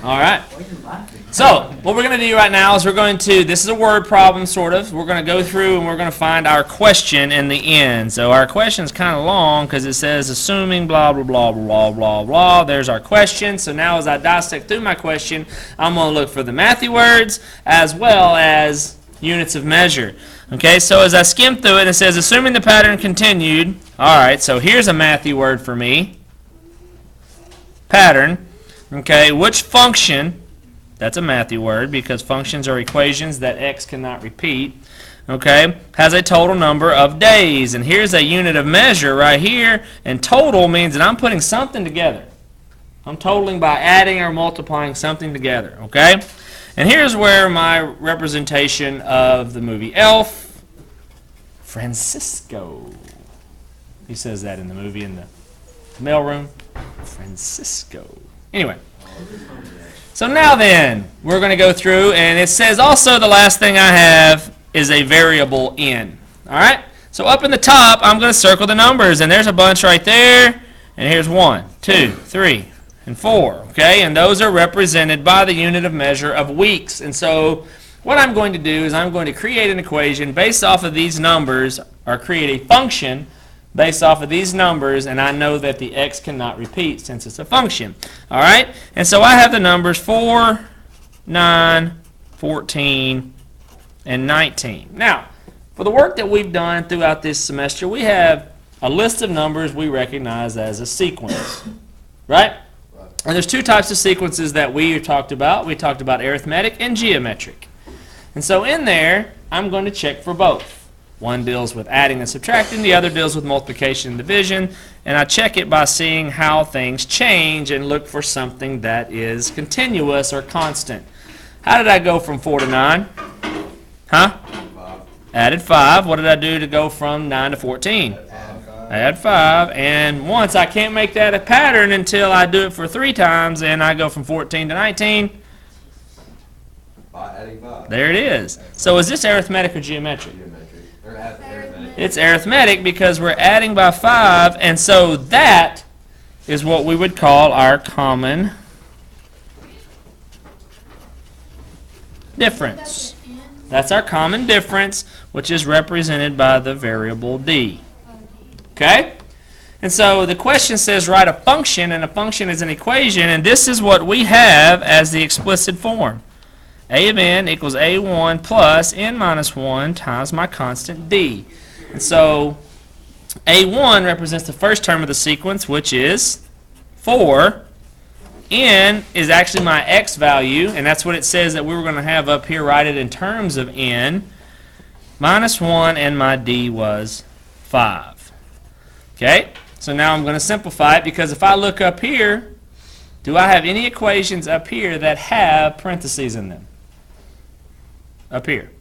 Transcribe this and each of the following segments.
All right. So what we're going to do right now is this is a word problem, sort of. We're going to go through and we're going to find our question in the end. So our question is kind of long because it says assuming blah, blah, blah, blah, blah, blah. There's our question. So now as I dissect through my question, I'm going to look for the mathy words as well as units of measure. Okay, so as I skim through it, it says assuming the pattern continued. All right, so here's a mathy word for me. Pattern. Okay, which function, that's a mathy word because functions are equations that x cannot repeat, okay, has a total number of days. And here's a unit of measure right here, and total means that I'm putting something together. I'm totaling by adding or multiplying something together, okay? And here's where my representation of the movie Elf, Francisco, he says that in the movie in the mailroom, Francisco. Anyway, so now then, we're going to go through, and it says also the last thing I have is a variable n. All right? So up in the top, I'm going to circle the numbers, and there's a bunch right there, and here's 1, 2, 3, and 4. Okay? And those are represented by the unit of measure of weeks. And so what I'm going to do is I'm going to create an equation based off of these numbers, or create a function based off of these numbers, and I know that the x cannot repeat since it's a function. All right? And so I have the numbers 4, 9, 14, and 19. Now, for the work that we've done throughout this semester, we have a list of numbers we recognize as a sequence. Right? And there's two types of sequences that we talked about. We talked about arithmetic and geometric. And so in there, I'm going to check for both. One deals with adding and subtracting, the other deals with multiplication and division, and I check it by seeing how things change and look for something that is continuous or constant. How did I go from 4 to 9? Huh? Added 5. What did I do to go from 9 to 14? Add 5. And once, I can't make that a pattern until I do it for 3 times, and I go from 14 to 19. By adding 5. There it is. So is this arithmetic or geometric? Arithmetic. It's arithmetic because we're adding by 5, and so that is what we would call our common difference. That's our common difference, which is represented by the variable d. Okay? And so the question says write a function, and a function is an equation, and this is what we have as the explicit form. A of n equals a1 plus n minus 1 times my constant d. And so a1 represents the first term of the sequence, which is 4. N is actually my x value, and that's what it says that we were going to have up here, write it in terms of n, minus 1, and my d was 5. Okay? So now I'm going to simplify it, because if I look up here, do I have any equations up here that have parentheses in them? Up here?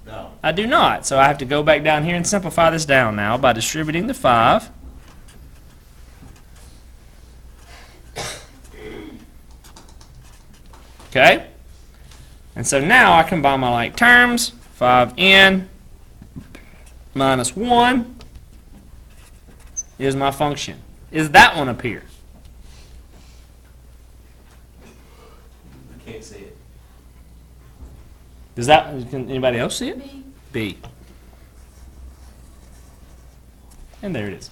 No. I do not. So I have to go back down here and simplify this down now by distributing the 5. Okay? And so now I combine my like terms. 5n minus 1 is my function. Is that one up here? I can't see it. Does that, can anybody else see it? B. B. And there it is.